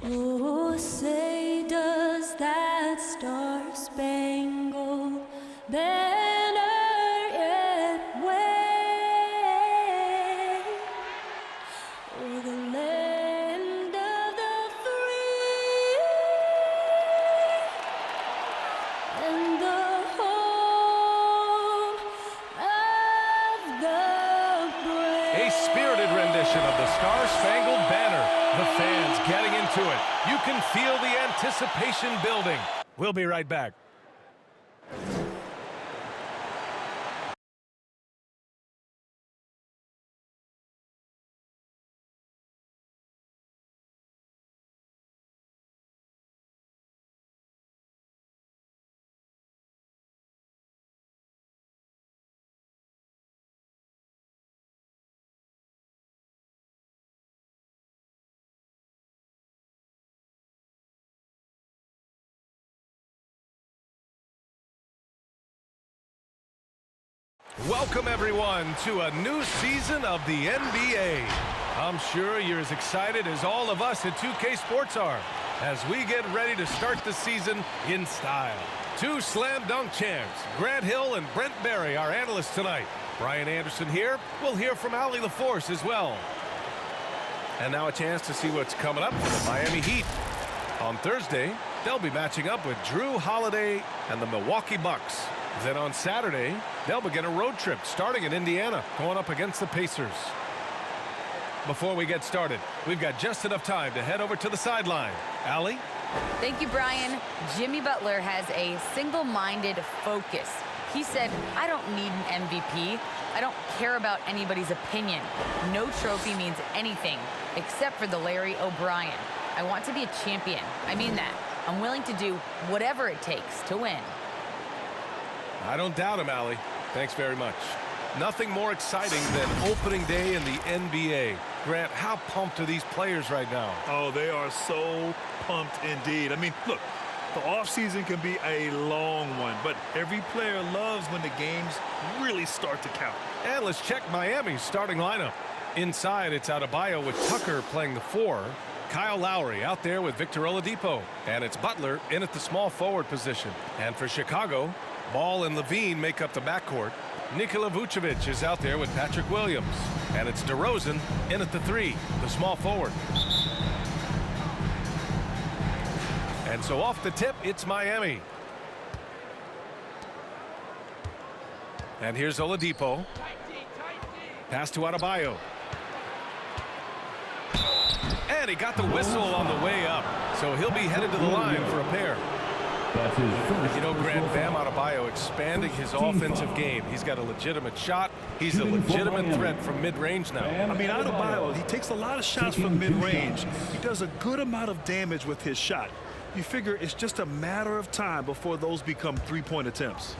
Oh, say does that star-spangled banner yet wave o'er the land of the free and the home of the brave. A spirited rendition of the Star-Spangled Banner. The fans getting into it. You can feel the anticipation building. We'll be right back. Welcome, everyone, to a new season of the NBA. I'm sure you're as excited as all of us at 2K Sports are as we get ready to start the season in style. Two slam dunk champs, Grant Hill and Brent Barry, our analysts tonight. Brian Anderson here. We'll hear from Allie LaForce as well. And now a chance to see what's coming up for the Miami Heat. On Thursday, they'll be matching up with Drew Holiday and the Milwaukee Bucks. Then on Saturday, they'll begin a road trip starting in Indiana, going up against the Pacers. Before we get started, we've got just enough time to head over to the sideline. Allie? Thank you, Brian. Jimmy Butler has a single-minded focus. He said, I don't need an MVP. I don't care about anybody's opinion. No trophy means anything except for the Larry O'Brien. I want to be a champion. I mean that. I'm willing to do whatever it takes to win. I don't doubt him, Allie. Thanks very much. Nothing more exciting than opening day in the NBA. Grant, how pumped are these players right now? Oh, they are so pumped indeed. I mean, look, the offseason can be a long one, but every player loves when the games really start to count. And let's check Miami's starting lineup. Inside, it's Adebayo with Tucker playing the 4. Kyle Lowry out there with Victor Oladipo. And it's Butler in at the small forward position. And for Chicago, Ball and Levine make up the backcourt. Nikola Vucevic is out there with Patrick Williams. And it's DeRozan in at the 3, the small forward. And so off the tip, it's Miami. And here's Oladipo. Pass to Adebayo. And he got the whistle on the way up. So he'll be headed to the line for a pair. You know, Grant, Bam Adebayo expanding his offensive game. He's got a legitimate shot. He's a legitimate threat from mid-range now. I mean, Adebayo, he takes a lot of shots from mid-range. He does a good amount of damage with his shot. You figure it's just a matter of time before those become three-point attempts.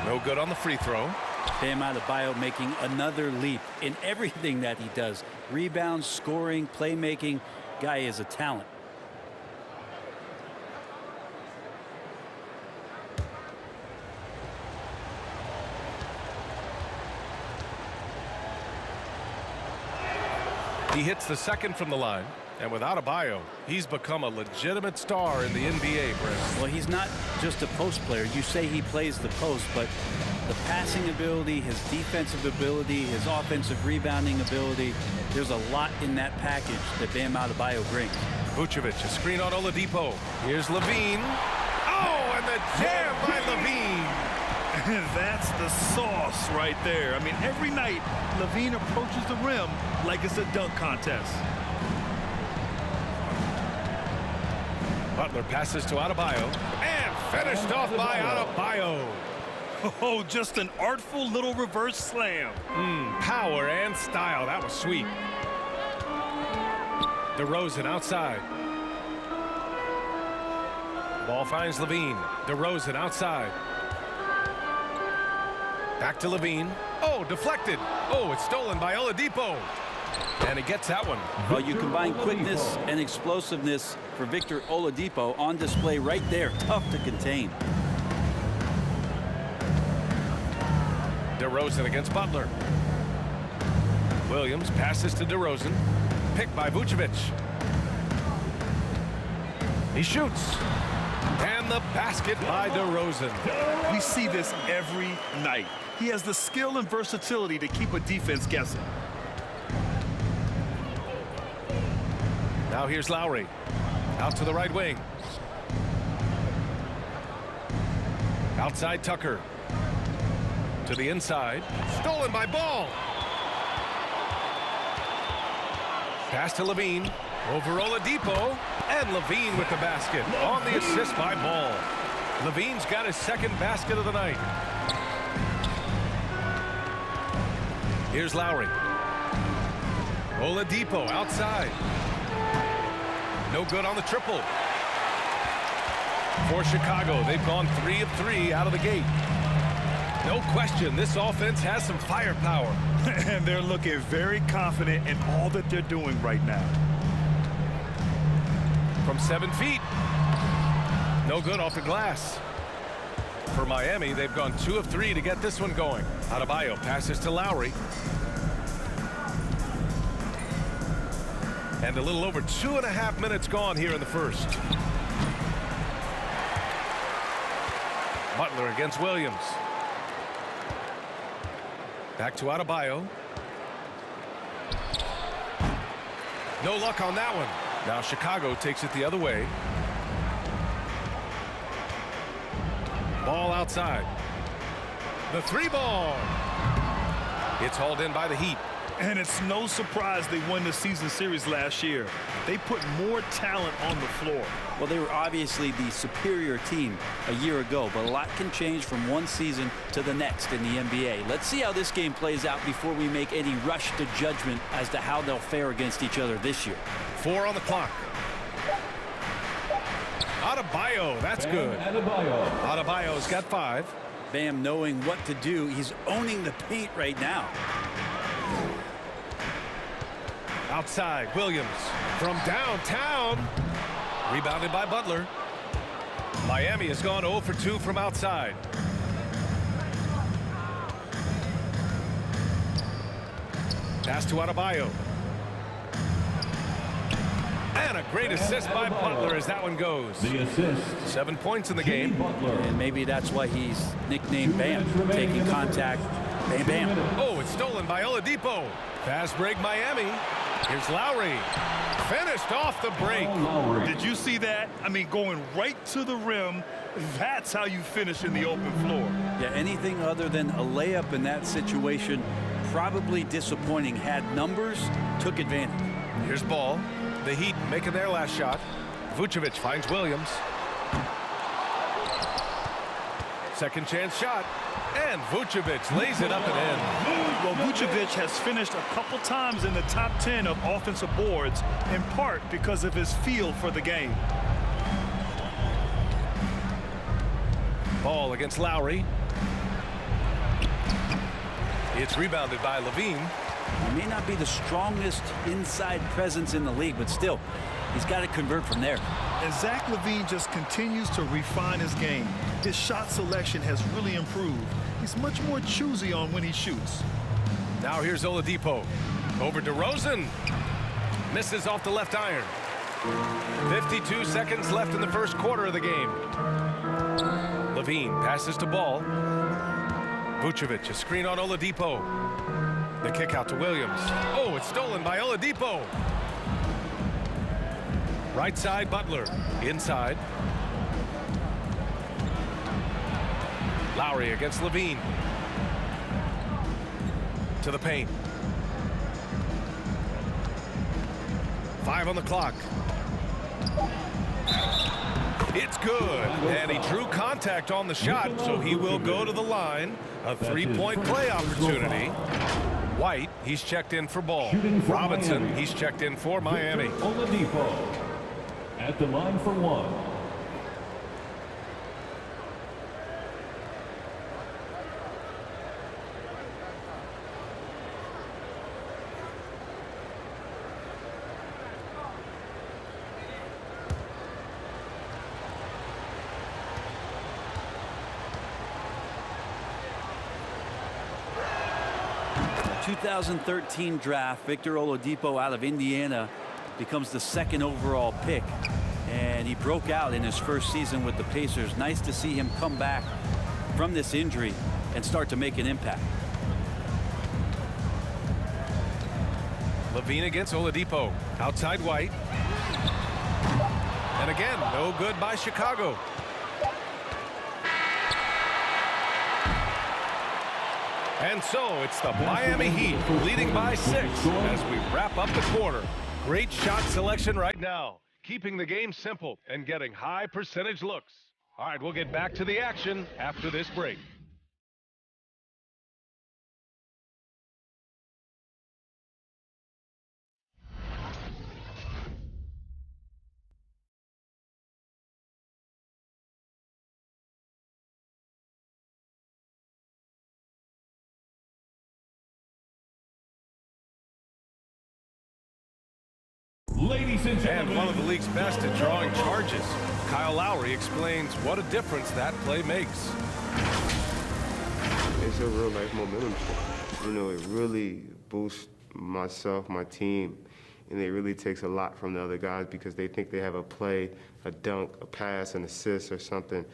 No good on the free throw. Bam Adebayo making another leap in everything that he does. Rebounds, scoring, playmaking. Guy is a talent. He hits the second from the line. And with Adebayo, he's become a legitimate star in the NBA, Brent. Well, he's not just a post player. You say he plays the post, but the passing ability, his defensive ability, his offensive rebounding ability, there's a lot in that package that Bam Adebayo brings. Vucevic, a screen on Oladipo. Here's Levine. Oh, and the jam by Levine. That's the sauce right there. I mean, every night, Levine approaches the rim like it's a dunk contest. Butler passes to Adebayo. And finished off by Adebayo. Oh, just an artful little reverse slam. Power and style. That was sweet. DeRozan outside. Ball finds Levine. DeRozan outside. Back to Levine. Oh, deflected. Oh, it's stolen by Oladipo. And he gets that one. Well, you combine quickness and explosiveness for Victor Oladipo on display right there. Tough to contain. DeRozan against Butler. Williams passes to DeRozan. Picked by Vucevic. He shoots. And the basket by DeRozan. We see this every night. He has the skill and versatility to keep a defense guessing. Now here's Lowry. Out to the right wing. Outside Tucker. To the inside. Stolen by Ball. Pass to Levine. Over Oladipo. And Levine with the basket. On the assist by Ball. Levine's got his second basket of the night. Here's Lowry. Oladipo outside. No good on the triple. For Chicago, they've gone 3 of 3 out of the gate. No question, this offense has some firepower. And they're looking very confident in all that they're doing right now. From 7 feet. No good off the glass. For Miami, they've gone 2 of 3 to get this one going. Adebayo passes to Lowry. And a little over 2.5 minutes gone here in the first. Butler against Williams. Back to Adebayo. No luck on that one. Now Chicago takes it the other way. Ball outside. The 3 ball. It's hauled in by the Heat. And it's no surprise they won the season series last year. They put more talent on the floor. Well, they were obviously the superior team a year ago, but a lot can change from one season to the next in the NBA. Let's see how this game plays out before we make any rush to judgment as to how they'll fare against each other this year. 4 on the clock. Adebayo, that's good. Adebayo's got 5. Bam knowing what to do. He's owning the paint right now. Outside, Williams from downtown. Rebounded by Butler. Miami has gone 0 for 2 from outside. Pass to Adebayo. And a great assist by Butler as that one goes. The assist. 7 points in the game. And maybe that's why he's nicknamed Bam. Taking contact. Bam, bam. Oh, it's stolen by Oladipo. Fast break Miami. Here's Lowry. Finished off the break. Did you see that? I mean, going right to the rim. That's how you finish in the open floor. Yeah, anything other than a layup in that situation, probably disappointing. Had numbers, took advantage. Here's Ball. The Heat making their last shot. Vucevic finds Williams. Second chance shot. And Vucevic lays it up and in. Well, Vucevic has finished a couple times in the top 10 of offensive boards, in part because of his feel for the game. Ball against Lowry. It's rebounded by Levine. He may not be the strongest inside presence in the league, but still, he's got to convert from there. And Zach LaVine just continues to refine his game. His shot selection has really improved. He's much more choosy on when he shoots. Now here's Oladipo. Over DeRozan. Misses off the left iron. 52 seconds left in the first quarter of the game. Levine passes to Ball. Vucevic, a screen on Oladipo. The kick out to Williams. Oh, it's stolen by Oladipo. Right side, Butler. Inside. Lowry against Levine. To the paint. 5 on the clock. It's good. And he drew contact on the shot, so he will go to the line. A 3-point play opportunity. White, he's checked in for Ball. Robinson, he's checked in for Miami. Oladipo at the line for 1. 2013 draft, Victor Oladipo out of Indiana becomes the 2nd overall pick. And he broke out in his first season with the Pacers. Nice to see him come back from this injury and start to make an impact. Levine against Oladipo. Outside White. And again, no good by Chicago. And so it's the Miami Heat leading by 6 as we wrap up the quarter. Great shot selection right now, keeping the game simple and getting high percentage looks. All right, we'll get back to the action after this break. Ladies and gentlemen. And one of the league's best at drawing charges. Kyle Lowry explains what a difference that play makes. It's a real life momentum sport. You know, it really boosts myself, my team, and it really takes a lot from the other guys because they think they have a play, a dunk, a pass, an assist or something.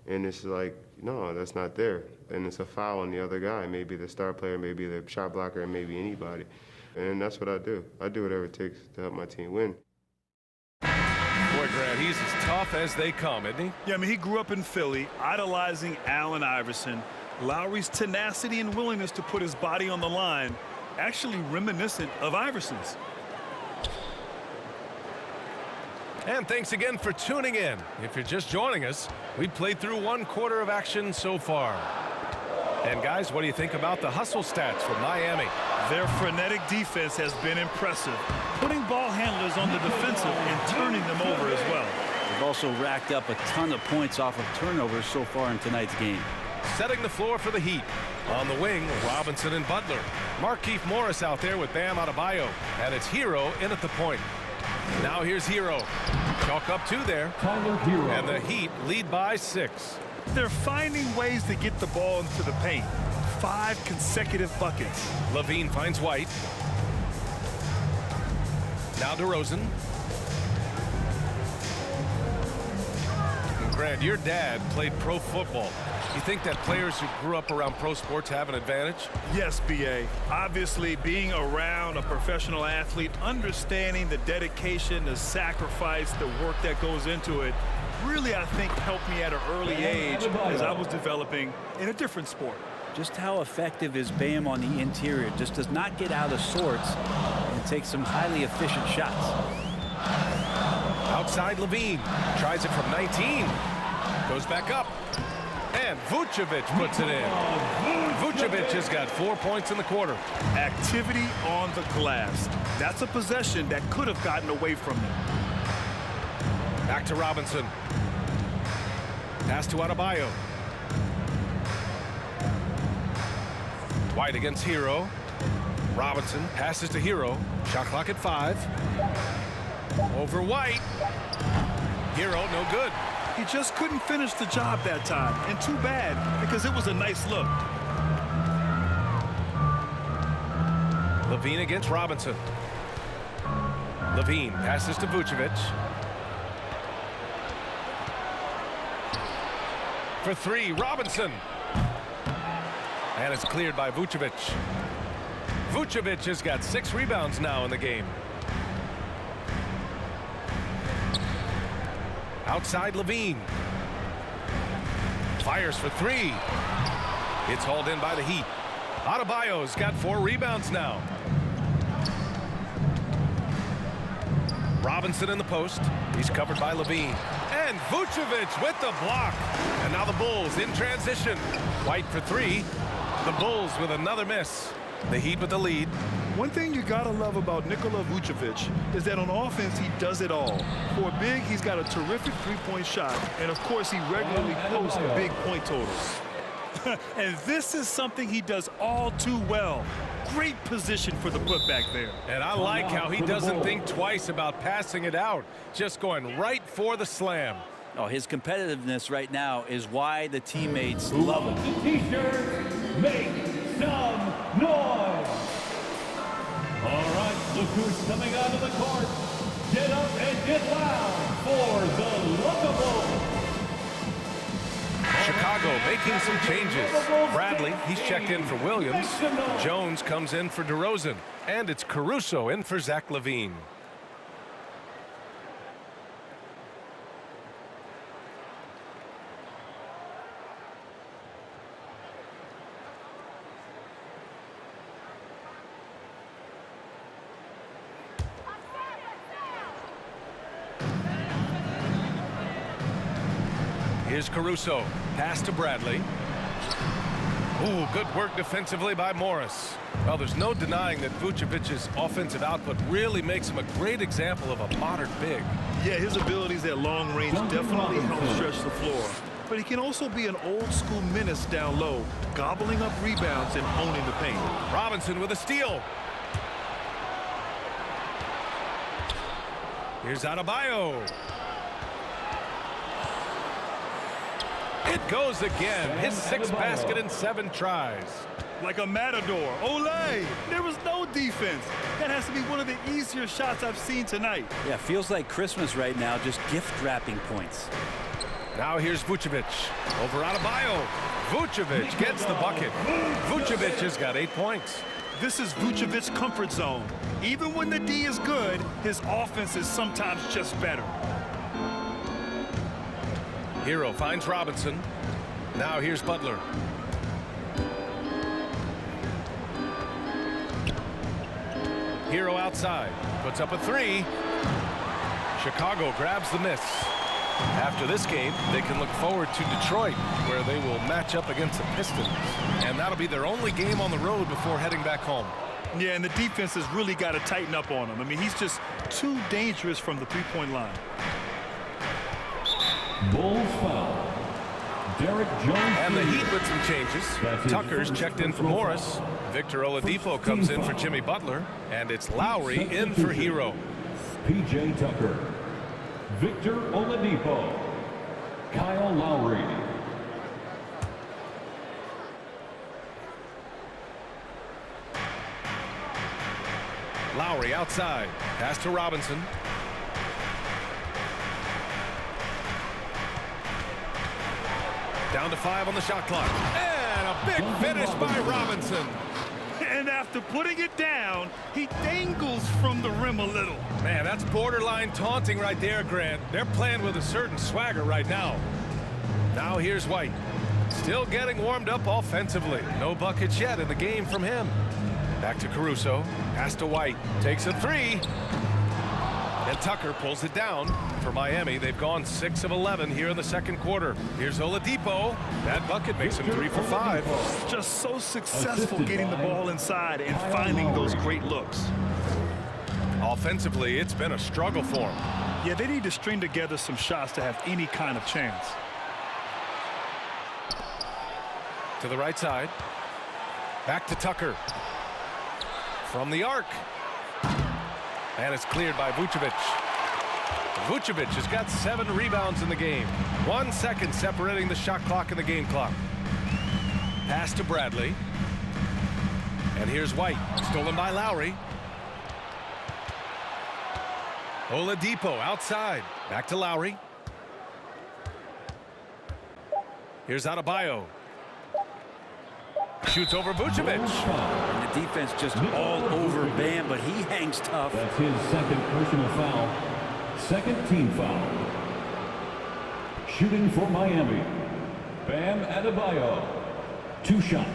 And it's like, no, that's not there. And it's a foul on the other guy, maybe the star player, maybe the shot blocker, and maybe anybody. And that's what I do. I do whatever it takes to help my team win. Boy, Grant, he's as tough as they come, isn't he? Yeah, I mean, he grew up in Philly, idolizing Allen Iverson. Lowry's tenacity and willingness to put his body on the line, actually reminiscent of Iverson's. And thanks again for tuning in. If you're just joining us, we've played through 1 quarter of action so far. And guys, what do you think about the hustle stats from Miami? Their frenetic defense has been impressive, putting ball handlers on the defensive and turning them over as well. They've also racked up a ton of points off of turnovers so far in tonight's game. Setting the floor for the Heat. On the wing, Robinson and Butler. Markieff Morris out there with Bam Adebayo. And it's Hero in at the point. Now here's Hero. Chalk up 2 there. Tyler Hero. And the Heat lead by 6. They're finding ways to get the ball into the paint. 5 consecutive buckets. Levine finds White. Now DeRozan. And Grant, your dad played pro football. You think that players who grew up around pro sports have an advantage? Yes, B.A. Obviously, being around a professional athlete, understanding the dedication, the sacrifice, the work that goes into it, really, I think, helped me at an early age as I was developing in a different sport. Just how effective is Bam on the interior? Just does not get out of sorts and takes some highly efficient shots. Outside Levine. Tries it from 19. Goes back up. And Vucevic puts it in. Vucevic has got 4 points in the quarter. Activity on the glass. That's a possession that could have gotten away from them. Back to Robinson. Pass to Adebayo. White against Hero. Robinson passes to Hero. Shot clock at 5. Over White. Hero, no good. He just couldn't finish the job that time, and too bad because it was a nice look. Levine against Robinson. Levine passes to Vucevic. For 3, Robinson. And it's cleared by Vucevic. Vucevic has got 6 rebounds now in the game. Outside Levine. Fires for 3. It's hauled in by the Heat. Adebayo's got 4 rebounds now. Robinson in the post. He's covered by Levine. And Vucevic with the block. And now the Bulls in transition. White for 3. The Bulls with another miss. The Heat with the lead. One thing you gotta love about Nikola Vucevic is that on offense he does it all. For a big, he's got a terrific three-point shot, and of course he regularly posts big point totals. And this is something he does all too well. Great position for the putback there. And I like how he doesn't think twice about passing it out, just going right for the slam. Oh, his competitiveness right now is why the teammates love him. The T-shirts, make some noise. who's coming onto the court. Get up and get loud for the Lookable. Chicago making some changes. Bradley, he's checked in for Williams. Jones comes in for DeRozan. And it's Caruso in for Zach LaVine. Here's Caruso. Pass to Bradley. Ooh, good work defensively by Morris. Well, there's no denying that Vucevic's offensive output really makes him a great example of a modern big. Yeah, his abilities at long range definitely help stretch the floor. But he can also be an old-school menace down low, gobbling up rebounds and owning the paint. Robinson with a steal. Here's Adebayo. It goes again. His 6th basket in 7 tries. Like a matador. Olay! There was no defense. That has to be one of the easier shots I've seen tonight. Yeah, feels like Christmas right now, just gift wrapping points. Now here's Vucevic. Over Adebayo. Vucevic gets the bucket. Vucevic has got 8 points. This is Vucevic's comfort zone. Even when the D is good, his offense is sometimes just better. Hero finds Robinson. Now here's Butler. Hero outside. Puts up a 3. Chicago grabs the miss. After this game, they can look forward to Detroit, where they will match up against the Pistons. And that'll be their only game on the road before heading back home. Yeah, and the defense has really got to tighten up on him. I mean, he's just too dangerous from the three-point line. Bulls foul. Derek Jones. And the Heat with some changes. Tucker's checked in for Morris. Victor Oladipo comes in for Jimmy Butler. And it's Lowry in for Hero. P.J. Tucker. Victor Oladipo. Kyle Lowry. Lowry outside. Pass to Robinson. Down to 5 on the shot clock. And a big finish by Robinson. And after putting it down, he dangles from the rim a little. Man, that's borderline taunting right there, Grant. They're playing with a certain swagger right now. Now here's White. Still getting warmed up offensively. No buckets yet in the game from him. Back to Caruso. Pass to White. Takes a 3. And Tucker pulls it down for Miami. They've gone 6 of 11 here in the second quarter. Here's Oladipo. That bucket makes him 3 for 5. Just so successful getting the ball inside and finding those great looks. Offensively, it's been a struggle for him. Yeah, they need to string together some shots to have any kind of chance. To the right side. Back to Tucker. From the arc. And it's cleared by Vucevic. Vucevic has got 7 rebounds in the game. 1 second separating the shot clock and the game clock. Pass to Bradley. And here's White. Stolen by Lowry. Oladipo outside. Back to Lowry. Here's Adebayo. Shoots over Vucevic. And the defense just all over Bam, but he hangs tough. That's his second personal foul. Second team foul. Shooting for Miami. Bam Adebayo. 2 shots.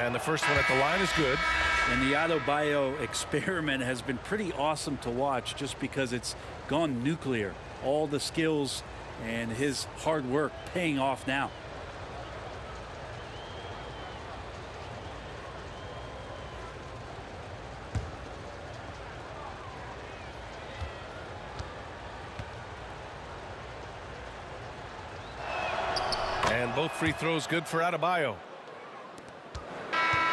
And the first one at the line is good. And the Adebayo experiment has been pretty awesome to watch just because it's gone nuclear. All the skills and his hard work paying off now. And both free throws good for Adebayo.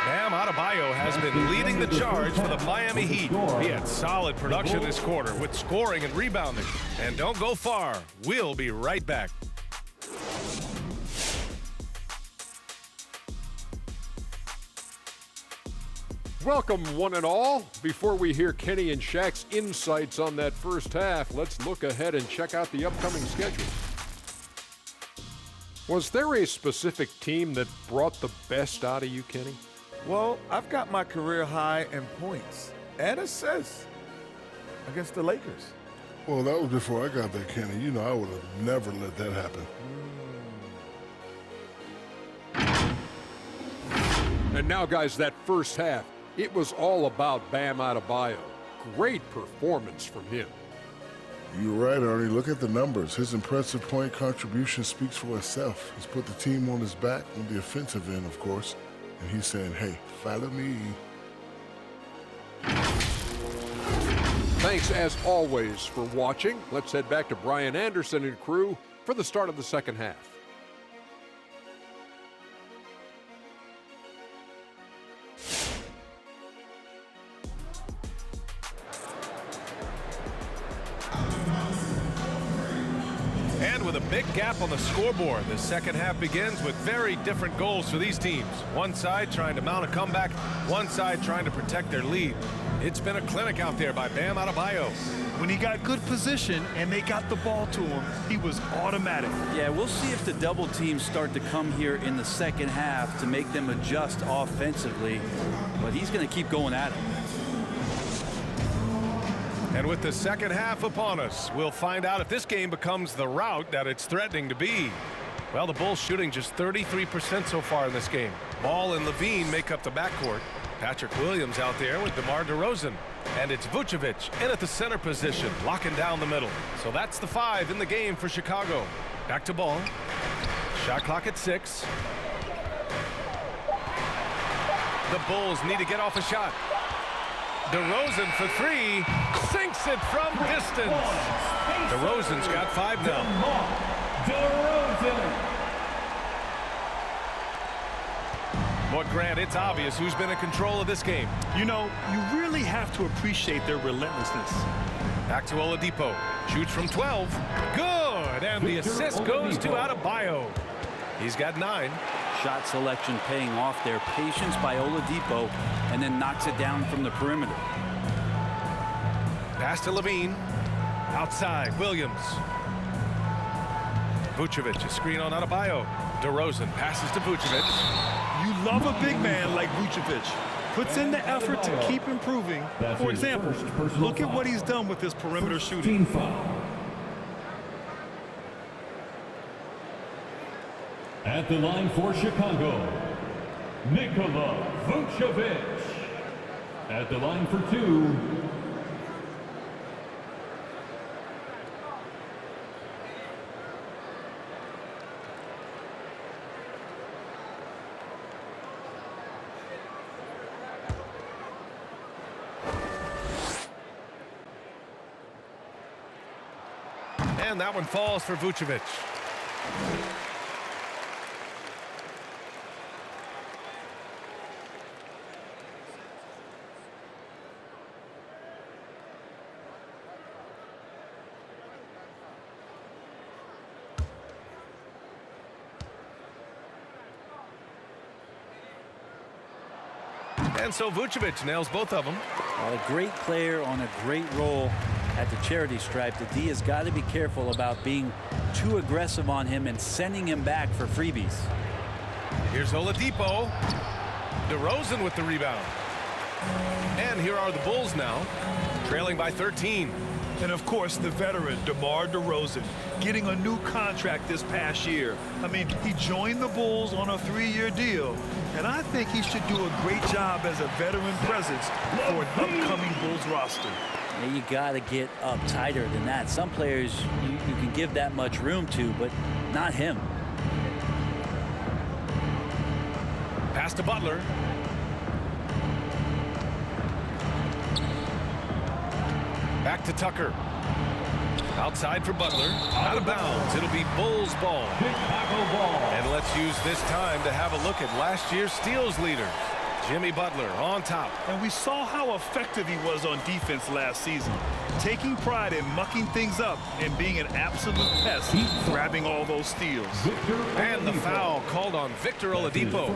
Bam Adebayo has been leading the charge for the Miami Heat. He had solid production this quarter with scoring and rebounding. And don't go far. We'll be right back. Welcome, one and all. Before we hear Kenny and Shaq's insights on that first half, let's look ahead and check out the upcoming schedule. Was there a specific team that brought the best out of you, Kenny? Well, I've got my career high in points and assists against the Lakers. Well, that was before I got there, Kenny. You know, I would have never let that happen. And now, guys, that first half, it was all about Bam Adebayo. Great performance from him. You're right, Arnie. Look at the numbers. His impressive point contribution speaks for itself. He's put the team on his back on the offensive end, of course. And he's saying, hey, follow me. Thanks, as always, for watching. Let's head back to Brian Anderson and crew for the start of the second half. And with a big gap on the scoreboard, the second half begins with very different goals for these teams. One side trying to mount a comeback, one side trying to protect their lead. It's been a clinic out there by Bam Adebayo. When he got good position and they got the ball to him, he was automatic. Yeah, we'll see if the double teams start to come here in the second half to make them adjust offensively, but he's going to keep going at it. And with the second half upon us, we'll find out if this game becomes the rout that it's threatening to be. Well, the Bulls shooting just 33% so far in this game. Ball and Levine make up the backcourt. Patrick Williams out there with DeMar DeRozan. And it's Vucevic in at the center position, locking down the middle. So that's the 5 in the game for Chicago. Back to Ball. Shot clock at 6. The Bulls need to get off a shot. DeRozan for 3, sinks it from distance. DeRozan's got 5 now. DeRozan. Boy, Grant, it's obvious who's been in control of this game. You know, you really have to appreciate their relentlessness. Back to Oladipo. Shoots from 12. Good. And the assist goes to Adebayo. He's got 9. Shot selection paying off there. Patience by Oladipo, and then knocks it down from the perimeter. Pass to Levine. Outside, Williams. Vucevic, a screen on Adebayo. DeRozan passes to Vucevic. You love a big man like Vucevic. Puts in the effort to keep improving. For example, look at what he's done with his perimeter shooting. At the line for Chicago, Nikola Vucevic. At the line for 2, And that one falls for Vucevic. And so Vucevic nails both of them. A great player on a great role at the charity stripe. The D has got to be careful about being too aggressive on him and sending him back for freebies. Here's Oladipo. DeRozan with the rebound. And here are the Bulls now, trailing by 13. And of course, the veteran, DeMar DeRozan, getting a new contract this past year. I mean, he joined the Bulls on a 3-year deal, and I think he should do a great job as a veteran presence for an upcoming Bulls roster. Yeah, you got to get up tighter than that. Some players you can give that much room to, but not him. Pass to Butler. Back to Tucker. Outside for Butler. Out of bounds. It'll be Bulls ball. Chicago ball. And let's use this time to have a look at last year's steals leader. Jimmy Butler on top. And we saw how effective he was on defense last season, taking pride in mucking things up and being an absolute pest, grabbing all those steals. And the foul called on Victor Oladipo.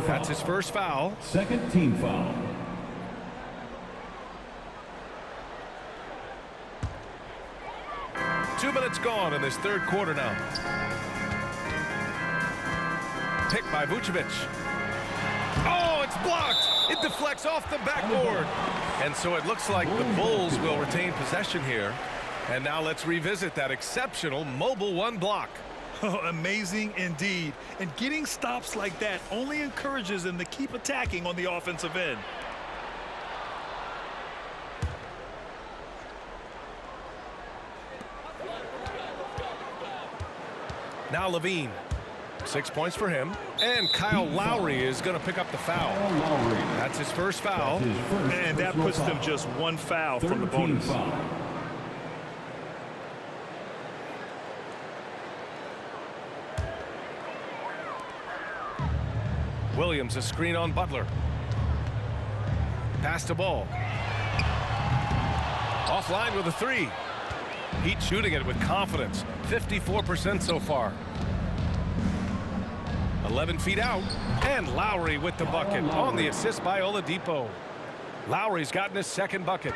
That's his first foul. Second team foul. Two minutes gone in this third quarter now. Pick by Vucevic. Oh, it's blocked. It deflects off the backboard. And so it looks like the Bulls will retain possession here. And now let's revisit that exceptional mobile one block. Oh, amazing indeed. And getting stops like that only encourages them to keep attacking on the offensive end. Now Levine. 6 points for him. And Kyle Lowry is going to pick up the foul. That's his first foul. And that puts them just one foul from the bonus. Williams, a screen on Butler. Pass to Ball. Offline with a three. Heat shooting it with confidence. 54% so far. 11 feet out. And Lowry with the bucket on the assist by Oladipo. Lowry's gotten his second bucket.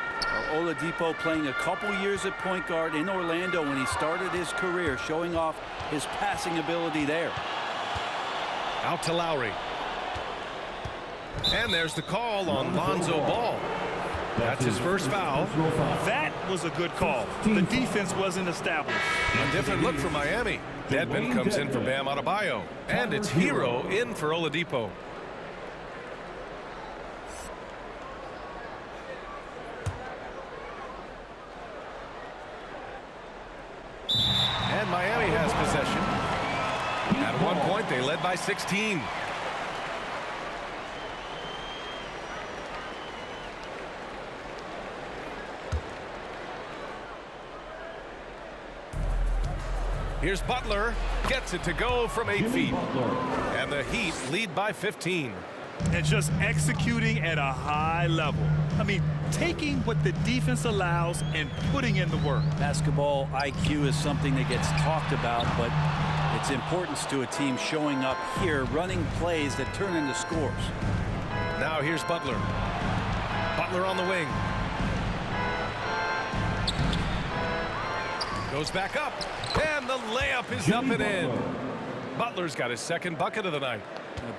Oladipo playing a couple years at point guard in Orlando when he started his career, showing off his passing ability there. Out to Lowry. And there's the call on Lonzo Ball. That's his first foul. That was a good call. The defense wasn't established. A different look for Miami. Dedmon comes in for Bam Adebayo. And it's Hero in for Oladipo. And Miami has possession. At one point, they led by 16. Here's Butler, gets it to go from 8 feet. And the Heat lead by 15. And just executing at a high level. I mean, taking what the defense allows and putting in the work. Basketball IQ is something that gets talked about, but its importance to a team showing up here, running plays that turn into scores. Now here's Butler. Butler on the wing. Goes back up. And the layup is up and in. Butler's got his second bucket of the night.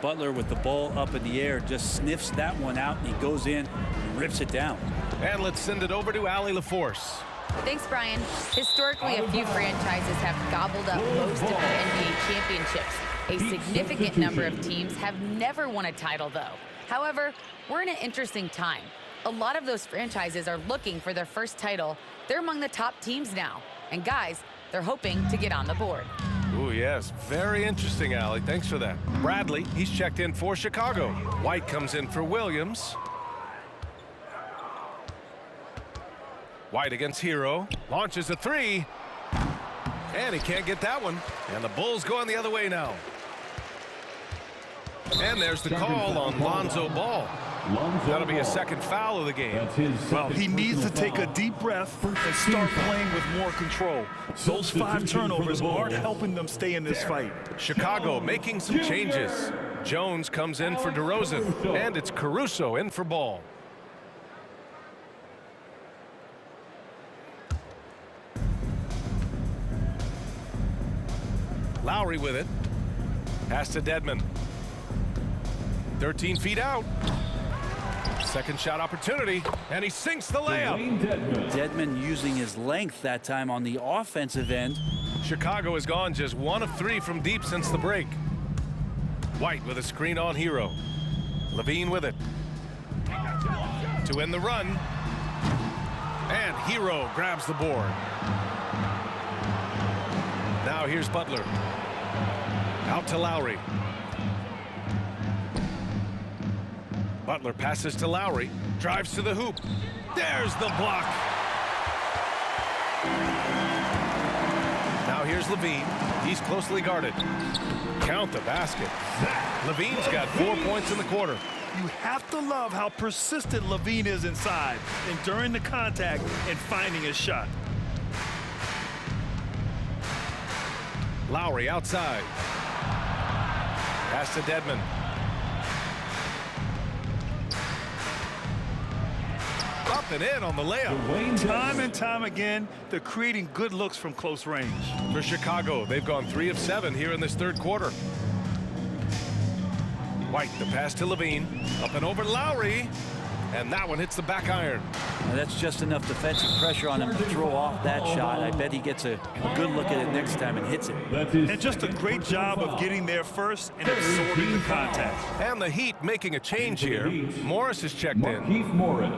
Butler with the ball up in the air just sniffs that one out, and he goes in and rips it down. And let's send it over to Allie LaForce. Thanks, Brian. Historically, a few franchises have gobbled up most of the NBA championships. A significant number of teams have never won a title, though. However, we're in an interesting time. A lot of those franchises are looking for their first title. They're among the top teams now. And guys, they're hoping to get on the board. Ooh, yes. Very interesting, Allie. Thanks for that. Bradley, he's checked in for Chicago. White comes in for Williams. White against Hero. Launches a three. And he can't get that one. And the Bulls going the other way now. And there's the call on Lonzo Ball. That'll be a second foul of the game. Well, he needs to take a deep breath and start playing with more control. Those 5 turnovers aren't helping them stay in this fight. Chicago making some changes. Jones comes in for DeRozan, and it's Caruso in for Ball. Lowry with it. Pass to Dedmon. 13 feet out. Second shot opportunity, and he sinks the layup. Dedmon using his length that time on the offensive end. Chicago has gone just 1 of 3 from deep since the break. White with a screen on Hero. Levine with it. To end the run. And Hero grabs the board. Now here's Butler. Out to Lowry. Butler passes to Lowry, drives to the hoop. There's the block. Now here's Levine. He's closely guarded. Count the basket. Levine's got 4 points in the quarter. You have to love how persistent Levine is inside, enduring the contact and finding his shot. Lowry outside. Pass to Dedmon. Up and in on the layup. Time and time again, they're creating good looks from close range. For Chicago, they've gone 3 of 7 here in this third quarter. White, the pass to Levine. Up and over Lowry. And that one hits the back iron. Now that's just enough defensive pressure on him to throw off that shot. I bet he gets a good look at it next time and hits it. And just a great job of getting there first and absorbing the contact. And the Heat making a change here. Morris is checked in. Keith Morris.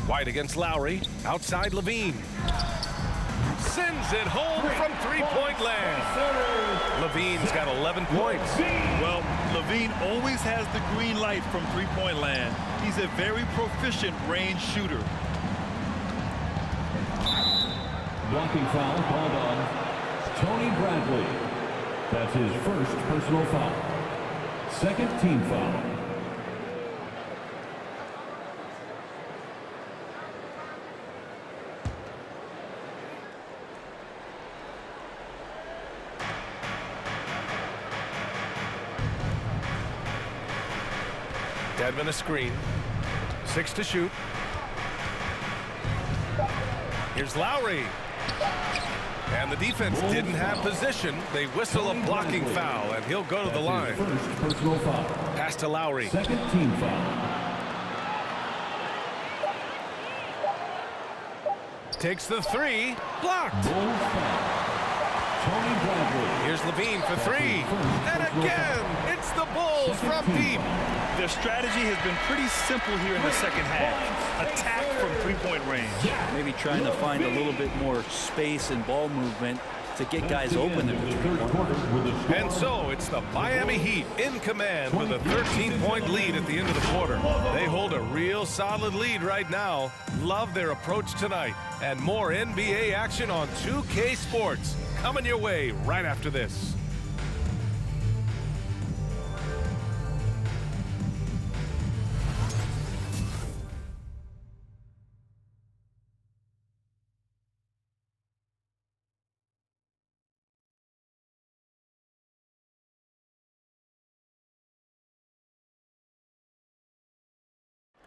White against Lowry. Outside Levine. Sends it home from three-point land. Levine's got 11 points. Well, Levine always has the green light from three-point land. He's a very proficient range shooter. Blocking foul called on Tony Bradley. That's his first personal foul. Second team foul. Dedmon a screen. 6 to shoot. Here's Lowry. And the defense didn't have position. They whistle a blocking foul, and he'll go to the line. First personal foul. Pass to Lowry. Second team foul. Takes the 3. Blocked. Bulls foul. Tony Bradley. Here's Levine for 3. And again, it's the Bulls from deep. Their strategy has been pretty simple here in the second half. Attack from three-point range. Maybe trying to find a little bit more space and ball movement to get guys open in the three-point. And so it's the Miami Heat in command with a 13-point lead at the end of the quarter. They hold a real solid lead right now. Love their approach tonight. And more NBA action on 2K Sports coming your way right after this.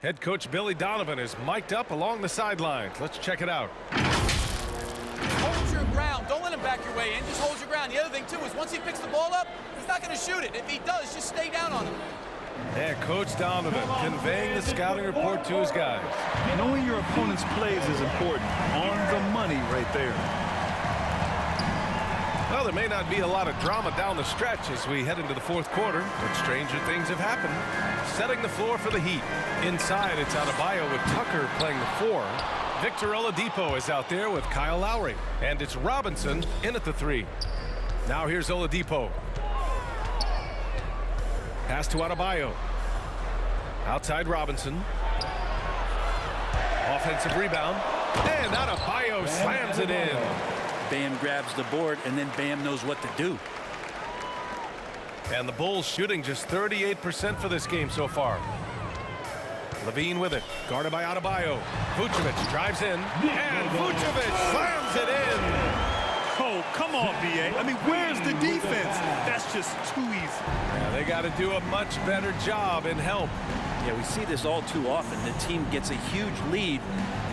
Head coach Billy Donovan is mic'd up along the sidelines. Let's check it out. Hold your ground. Don't let him back your way in. Just hold your ground. The other thing, too, is once he picks the ball up, he's not going to shoot it. If he does, just stay down on him. And Coach Donovan conveying the scouting report to his guys. Knowing your opponent's plays is important. On the money right there. Well, there may not be a lot of drama down the stretch as we head into the fourth quarter, but stranger things have happened. Setting the floor for the Heat. Inside, it's Adebayo with Tucker playing the 4. Victor Oladipo is out there with Kyle Lowry. And it's Robinson in at the 3. Now here's Oladipo. Pass to Adebayo. Outside Robinson. Offensive rebound. And Adebayo slams it in. Bam grabs the board, and then Bam knows what to do. And the Bulls shooting just 38% for this game so far. Levine with it, guarded by Adebayo. Vucevic drives in, and Vucevic slams it in. Oh, come on, B.A. I mean, where's the defense? That's just too easy. Yeah, they got to do a much better job in help. Yeah, we see this all too often. The team gets a huge lead,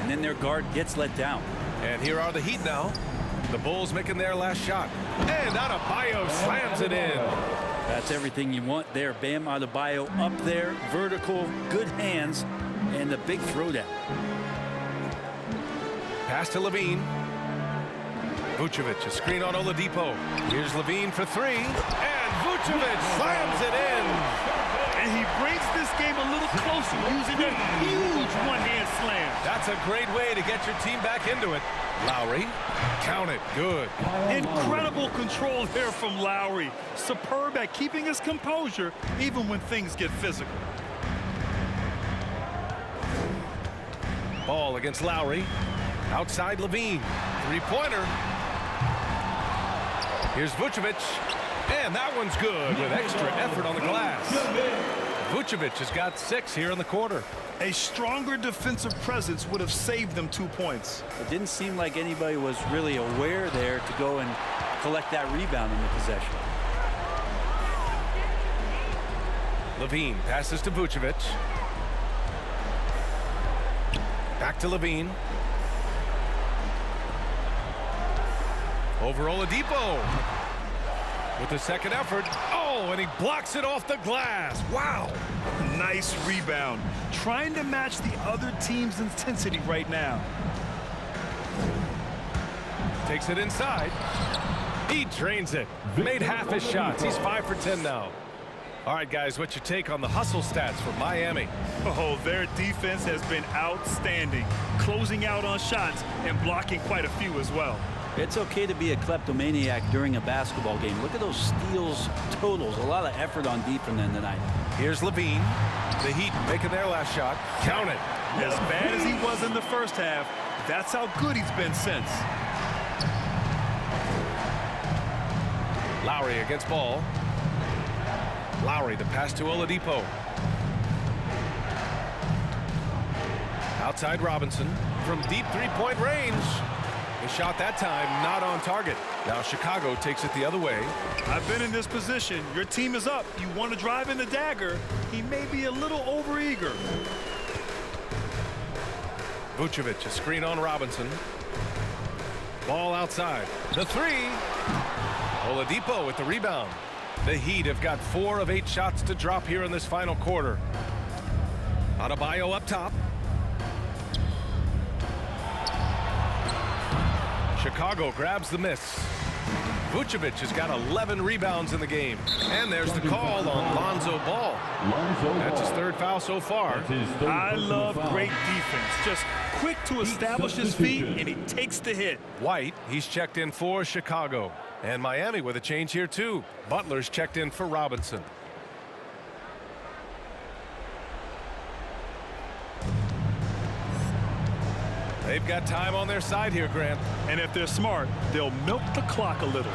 and then their guard gets let down. And here are the Heat now. The Bulls making their last shot. And Adebayo slams it in. That's everything you want there. Bam Adebayo up there, vertical, good hands, and the big throwdown. Pass to Levine. Vucevic, a screen on Oladipo. Here's Levine for 3. And Vucevic slams it in. And he brings this game a little closer using a huge one-hand slam. That's a great way to get your team back into it. Lowry, count it, good. Incredible control there from Lowry. Superb at keeping his composure even when things get physical. Ball against Lowry. Outside Levine. Three-pointer. Here's Vucevic, and that one's good with extra effort on the glass. Vucevic has got 6 here in the quarter. A stronger defensive presence would have saved them 2 points. It didn't seem like anybody was really aware there to go and collect that rebound in the possession. Levine passes to Vucevic. Back to Levine. Over Oladipo. With the second effort. Oh, and he blocks it off the glass. Wow. Nice rebound. Trying to match the other team's intensity right now. Takes it inside. He drains it. Made half his shots. He's 5 for 10 now. All right, guys, what's your take on the hustle stats for Miami? Oh, their defense has been outstanding, closing out on shots and blocking quite a few as well. It's okay to be a kleptomaniac during a basketball game. Look at those steals totals. A lot of effort on deep from them tonight. Here's Levine. The Heat making their last shot. Count it. As bad as he was in the first half, that's how good he's been since. Lowry against Ball. Lowry to pass to Oladipo. Outside Robinson from deep three-point range. The shot that time not on target. Now Chicago takes it the other way. I've been in this position. Your team is up. You want to drive in the dagger. He may be a little overeager. Vucevic, a screen on Robinson. Ball outside. The three. Oladipo with the rebound. The Heat have got 4 of 8 shots to drop here in this final quarter. Adebayo up top. Chicago grabs the miss. Vucevic has got 11 rebounds in the game. And there's the call on Lonzo Ball. That's his 3rd foul so far. I love great defense. Just quick to establish his feet, and he takes the hit. White, he's checked in for Chicago. And Miami with a change here too. Butler's checked in for Robinson. They've got time on their side here, Grant. And if they're smart, they'll milk the clock a little.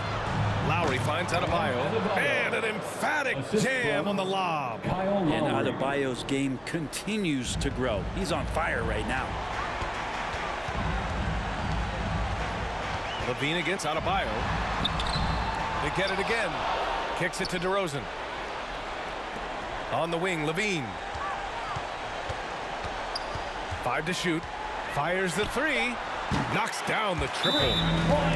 Lowry finds Adebayo. And an emphatic jam on the lob. And Adebayo's game continues to grow. He's on fire right now. Levine against Adebayo. They get it again. Kicks it to DeRozan. On the wing, Levine. 5 to shoot. Fires the 3. Knocks down the triple.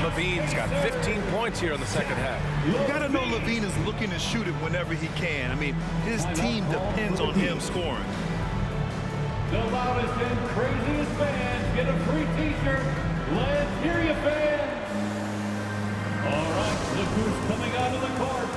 Levine's got 15 points here in the second half. You got to know Levine is looking to shoot it whenever he can. I mean, his team depends on him scoring. The loudest and craziest fans get a free t-shirt. Let's hear you, fans. All right, look who's coming out of the court.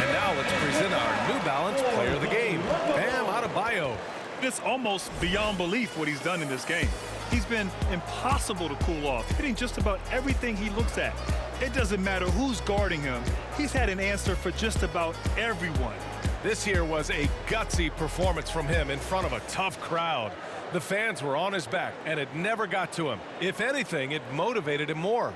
And now let's present our New Balance player of the game, Bam Adebayo. It's almost beyond belief what he's done in this game. He's been impossible to cool off, hitting just about everything he looks at. It doesn't matter who's guarding him. He's had an answer for just about everyone. This here was a gutsy performance from him in front of a tough crowd. The fans were on his back, and it never got to him. If anything, it motivated him more.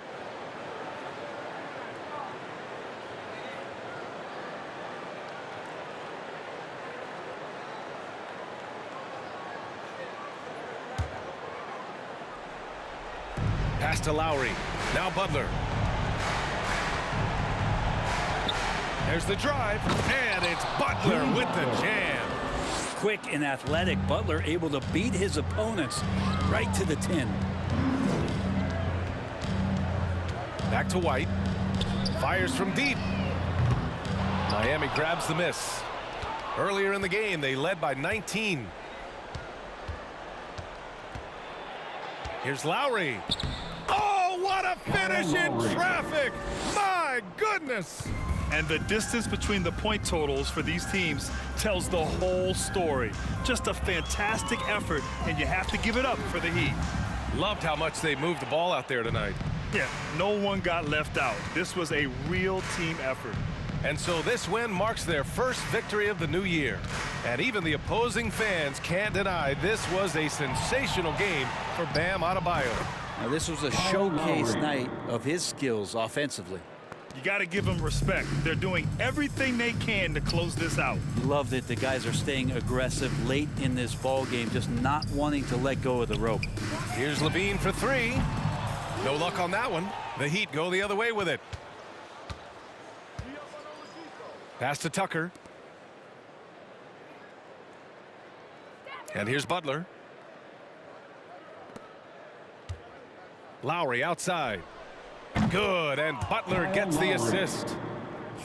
Pass to Lowry. Now Butler. There's the drive, and it's Butler with the jam. Quick and athletic, Butler able to beat his opponents right to the 10. Back to White. Fires from deep. Miami grabs the miss. Earlier in the game, they led by 19. Here's Lowry. Oh, what a finish in traffic! My goodness! And the distance between the point totals for these teams tells the whole story. Just a fantastic effort, and you have to give it up for the Heat. Loved how much they moved the ball out there tonight. Yeah, no one got left out. This was a real team effort. And so this win marks their first victory of the new year. And even the opposing fans can't deny this was a sensational game for Bam Adebayo. Now, this was a showcase night of his skills offensively. You got to give them respect. They're doing everything they can to close this out. Love that the guys are staying aggressive late in this ball game, just not wanting to let go of the rope. Here's Levine for three. No luck on that one. The Heat go the other way with it. Pass to Tucker. And here's Butler. Lowry outside. Good, and Butler gets the assist.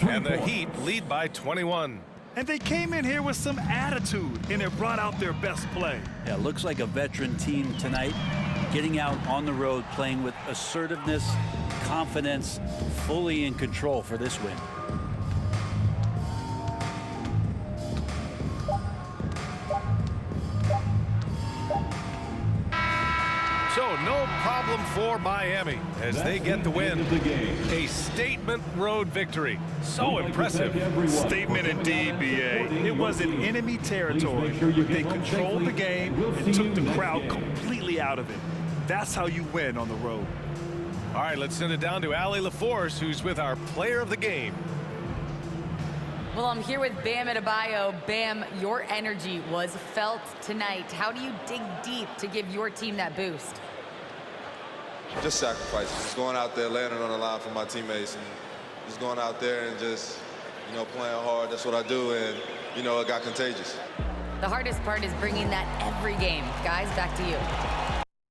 And the Heat lead by 21. And they came in here with some attitude, and it brought out their best play. Yeah, looks like a veteran team tonight, getting out on the road, playing with assertiveness, confidence, fully in control for this win. So no problem for Miami as they get the win. A statement road victory. So impressive. Statement indeed, B.A. It wasn't enemy territory, but they controlled the game and took the crowd completely out of it. That's how you win on the road. All right, let's send it down to Allie LaForce, who's with our player of the game. Well, I'm here with Bam Adebayo. Bam, your energy was felt tonight. How do you dig deep to give your team that boost? Just sacrifice. Just going out there, landing on the line for my teammates, and just going out there and just, playing hard. That's what I do, and, it got contagious. The hardest part is bringing that every game. Guys, back to you.